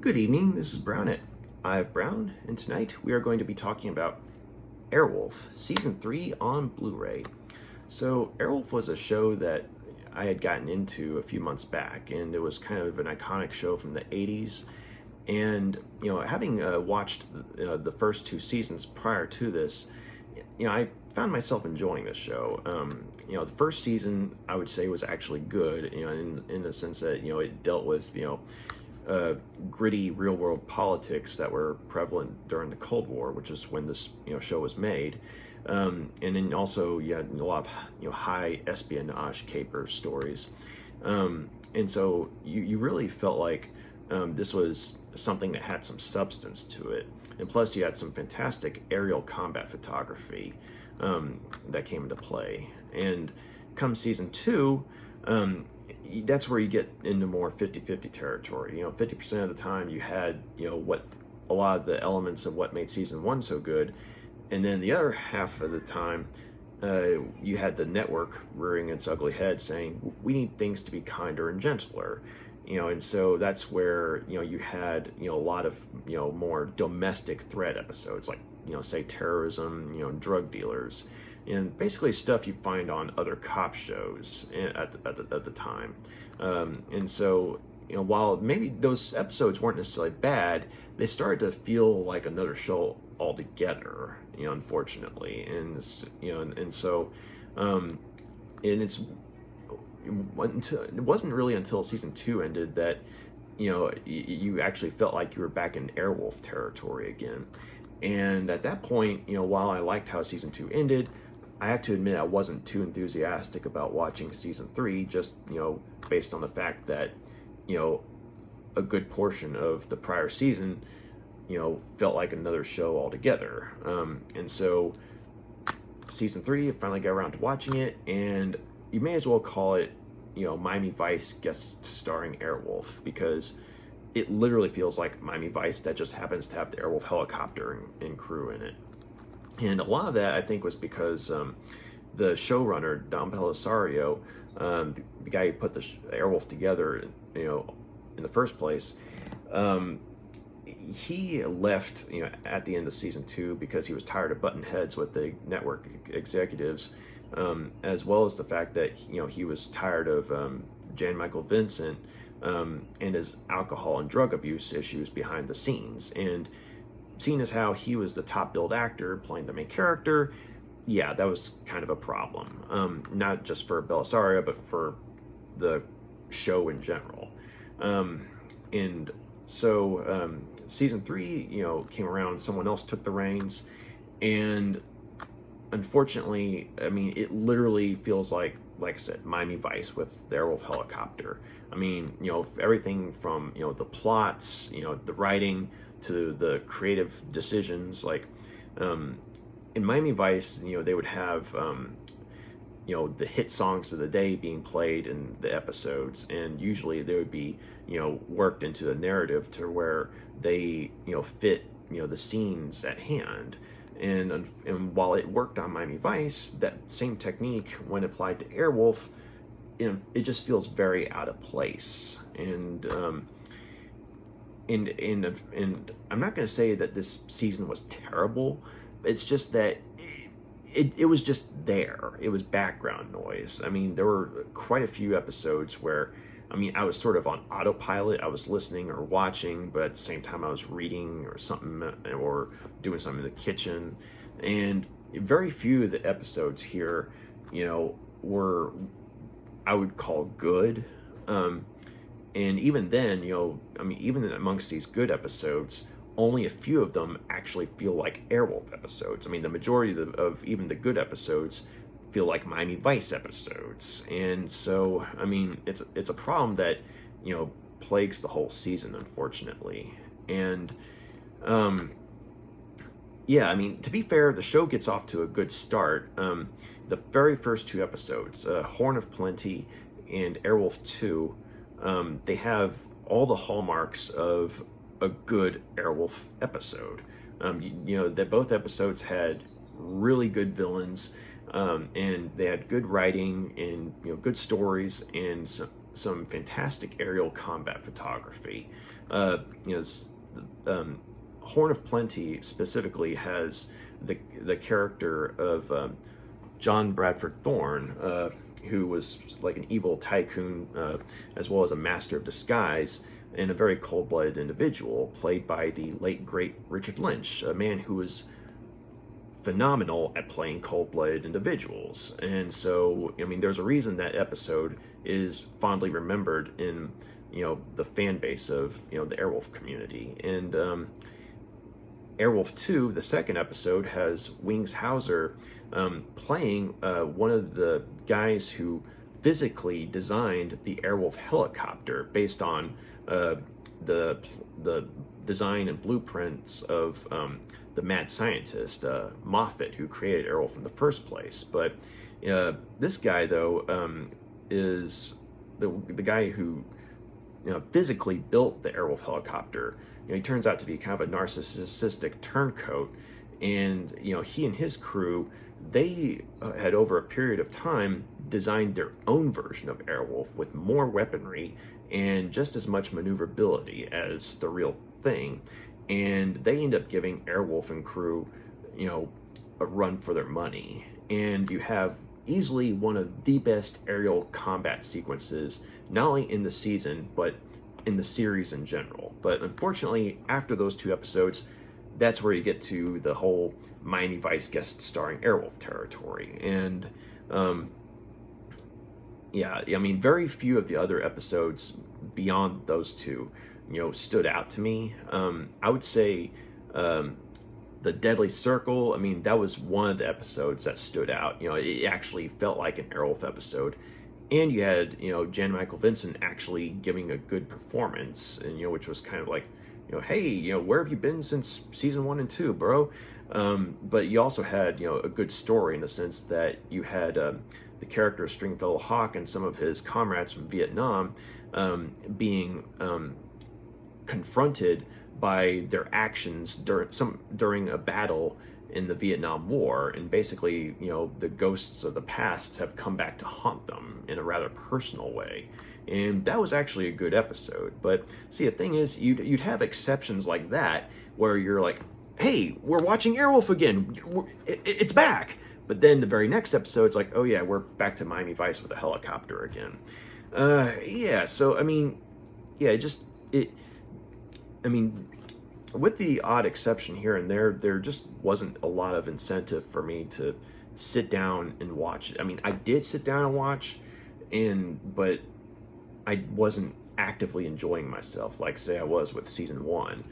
Good evening, this is Brown at I've Brown, and tonight we are going to be talking about Airwolf, Season 3 on Blu-ray. So, Airwolf was a show that I had gotten into a few months back, and it was kind of an iconic show from the 80s. And, having watched the first two seasons prior to this, I found myself enjoying this show. The first season, I would say, was actually good, in the sense that, it dealt with, gritty real world politics that were prevalent during the Cold War, which is when this show was made. And then also you had a lot of high espionage caper stories, and so you really felt like this was something that had some substance to it. And plus you had some fantastic aerial combat photography that came into play. And come season 2, that's where you get into more 50-50 territory. 50% of the time you had, what a lot of the elements of what made season 1 so good. And then the other half of the time, you had the network rearing its ugly head saying, we need things to be kinder and gentler. And so that's where, you had, a lot of, more domestic threat episodes, like, say terrorism, drug dealers, and basically stuff you find on other cop shows at the time. And so, while maybe those episodes weren't necessarily bad, they started to feel like another show altogether, unfortunately. And, and so, and it wasn't really until season 2 ended that, you actually felt like you were back in Airwolf territory again. And at that point, while I liked how season 2 ended, I have to admit I wasn't too enthusiastic about watching season 3, just, based on the fact that, a good portion of the prior season, felt like another show altogether. And so season 3, I finally got around to watching it, and you may as well call it, Miami Vice guest starring Airwolf, because it literally feels like Miami Vice that just happens to have the Airwolf helicopter and crew in it. And a lot of that, I think, was because the showrunner, Don Pellisario, the guy who put the Airwolf together, in the first place, he left, at the end of season 2 because he was tired of butting heads with the network executives, as well as the fact that, he was tired of Jan Michael Vincent and his alcohol and drug abuse issues behind the scenes. And seeing as how he was the top billed actor playing the main character, yeah, that was kind of a problem. Not just for Belisario, but for the show in general. And so season 3, came around, someone else took the reins, and unfortunately, I mean, it literally feels like I said, Miami Vice with the Airwolf helicopter. I mean, everything from, the plots, the writing, to the creative decisions. Like, in Miami Vice, they would have, the hit songs of the day being played in the episodes, and usually they would be, worked into the narrative to where they, fit, the scenes at hand. And while it worked on Miami Vice, that same technique, when applied to Airwolf, it just feels very out of place. And I'm not going to say that this season was terrible. It's just that it was just there. It was background noise. I mean, there were quite a few episodes where, I was sort of on autopilot. I was listening or watching, but at the same time I was reading or something, or doing something in the kitchen. And very few of the episodes here, were, I would call, good. And even then, even amongst these good episodes, only a few of them actually feel like Airwolf episodes. I mean, the majority of even the good episodes feel like Miami Vice episodes. And so, it's a problem that, plagues the whole season, unfortunately. And, to be fair, the show gets off to a good start. The very first 2 episodes, Horn of Plenty and Airwolf 2, they have all the hallmarks of a good Airwolf episode. That both episodes had really good villains, and they had good writing and good stories, and some fantastic aerial combat photography. You know, Horn of Plenty specifically has the character of John Bradford Thorne, who was like an evil tycoon, as well as a master of disguise, and a very cold-blooded individual, played by the late great Richard Lynch, a man who was phenomenal at playing cold-blooded individuals. And so, I mean, there's a reason that episode is fondly remembered in, you know, the fan base of, you know, the Airwolf community. And Airwolf 2, the second episode, has Wings Hauser playing one of the guys who physically designed the Airwolf helicopter based on the design and blueprints of the mad scientist Moffat, who created Airwolf in the first place. But this guy, though, is the guy who, you know, physically built the Airwolf helicopter. You know, he turns out to be kind of a narcissistic turncoat, and you know, he and his crew, they had over a period of time designed their own version of Airwolf with more weaponry and just as much maneuverability as the real thing. And they end up giving Airwolf and crew, you know, a run for their money. And you have easily one of the best aerial combat sequences, not only in the season, but in the series in general. But unfortunately, after those two episodes, that's where you get to the whole Miami Vice guest starring Airwolf territory. And yeah, I mean, very few of the other episodes beyond those two, you know, stood out to me. I would say the Deadly Circle, I mean, that was one of the episodes that stood out. You know, it actually felt like an Airwolf episode. And you had, you know, Jan Michael Vincent actually giving a good performance, and, you know, which was kind of like, you know, hey, you know, where have you been since season 1 and 2, bro? But you also had, you know, a good story in the sense that you had the character of Stringfellow Hawk and some of his comrades from Vietnam being confronted by their actions during a battle in the Vietnam War, and basically, you know, the ghosts of the past have come back to haunt them in a rather personal way. And that was actually a good episode. But see, the thing is, you'd have exceptions like that where you're like, hey, we're watching Airwolf again, it's back. But then the very next episode, it's like, oh yeah, we're back to Miami Vice with a helicopter again. Yeah, so I mean, yeah, I mean, with the odd exception here and there just wasn't a lot of incentive for me to sit down and watch it. I mean, I did sit down and watch, but I wasn't actively enjoying myself like, say, I was with season 1.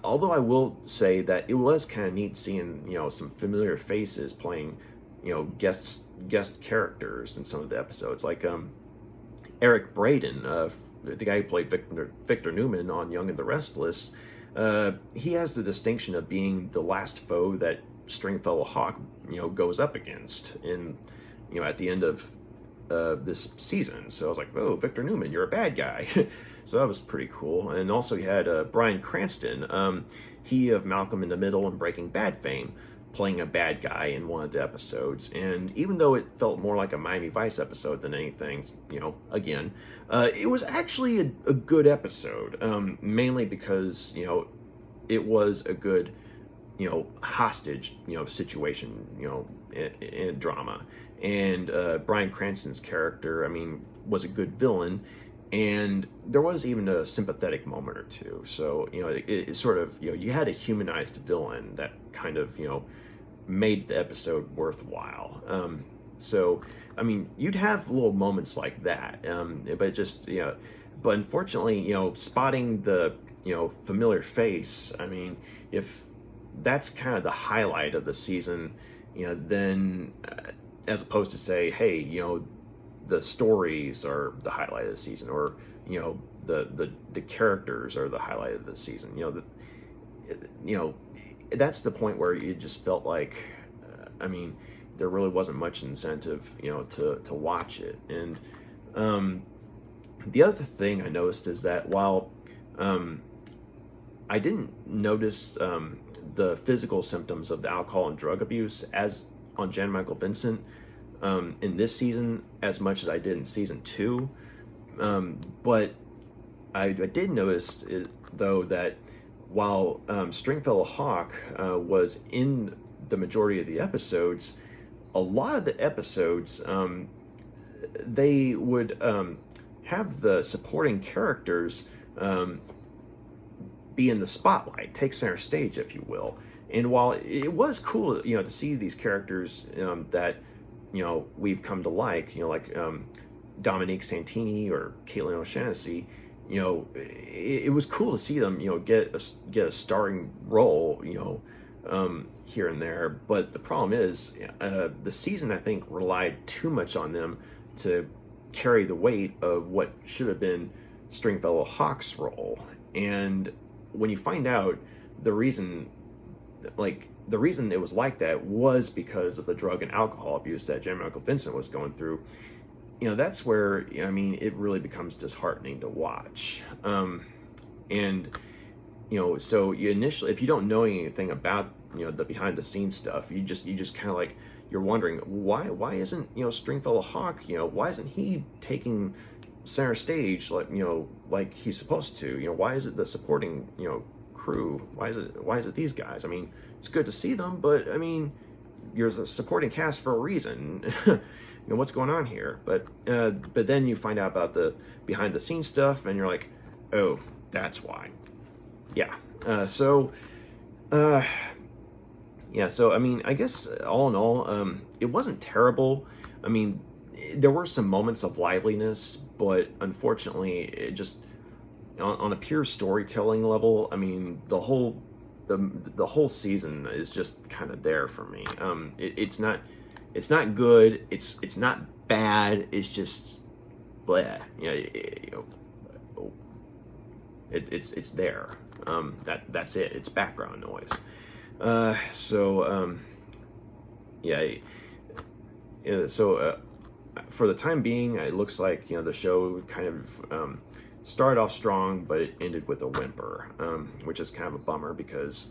Although I will say that it was kind of neat seeing, you know, some familiar faces playing, you know, guest characters in some of the episodes, like Eric Braeden, the guy who played Victor Newman on Young and the Restless. He has the distinction of being the last foe that Stringfellow Hawk, you know, goes up against in, you know, at the end of this season. So I was like, oh, Victor Newman, you're a bad guy. So that was pretty cool. And also you had Bryan Cranston, he of Malcolm in the Middle and Breaking Bad fame, playing a bad guy in one of the episodes. And even though it felt more like a Miami Vice episode than anything, you know, again, it was actually a good episode, mainly because, you know, it was a good, you know, hostage, you know, situation, you know, in drama. And Bryan Cranston's character, I mean, was a good villain, and there was even a sympathetic moment or two. So, you know, it sort of, you know, you had a humanized villain that kind of, you know, made the episode worthwhile. So, I mean, you'd have little moments like that, but just, you know, but unfortunately, you know, spotting the, you know, familiar face, I mean, if that's kind of the highlight of the season, you know, then as opposed to say, hey, you know, the stories are the highlight of the season, or, you know, the characters are the highlight of the season, you know, that's the point where you just felt like, I mean, there really wasn't much incentive, you know, to watch it. And the other thing I noticed is that while I didn't notice the physical symptoms of the alcohol and drug abuse as on Jan Michael Vincent in this season as much as I did in season 2, But I did notice, though, that while Stringfellow Hawk was in the majority of the episodes, a lot of the episodes, they would have the supporting characters be in the spotlight, take center stage, if you will. And while it was cool, to see these characters that we've come to like, like Dominique Santini or Caitlin O'Shaughnessy, it was cool to see them, get a starring role, here and there. But the problem is, the season, I think, relied too much on them to carry the weight of what should have been Stringfellow Hawk's role. And when you find out the reason it was like that was because of the drug and alcohol abuse that Jim and Uncle Vincent was going through, that's where, it really becomes disheartening to watch. And, so you initially, if you don't know anything about, the behind the scenes stuff, you just kind of like, you're wondering why isn't, Stringfellow Hawk, why isn't he taking center stage like he's supposed to? Why is it the supporting, crew? Why is it these guys? I mean, it's good to see them, but I mean, you're a supporting cast for a reason. What's going on here? But then you find out about the behind the scenes stuff, and you're like, oh, that's why. Yeah. So I mean, I guess all in all, it wasn't terrible. I mean, there were some moments of liveliness, but unfortunately, it just on a pure storytelling level, I mean, the whole season is just kind of there for me. It's not good. It's not bad. It's just bleh. It's there. That's it. It's background noise. For the time being, it looks like the show kind of started off strong, but it ended with a whimper, which is kind of a bummer because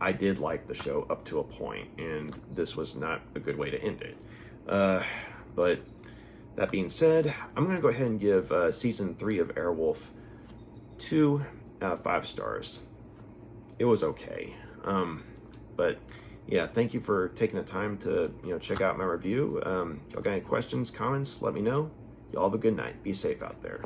I did like the show up to a point, and this was not a good way to end it. But that being said, I'm going to go ahead and give season 3 of Airwolf 2 out of 5 stars. It was okay. But yeah, thank you for taking the time to check out my review. Y'all got any questions, comments, let me know. Y'all have a good night. Be safe out there.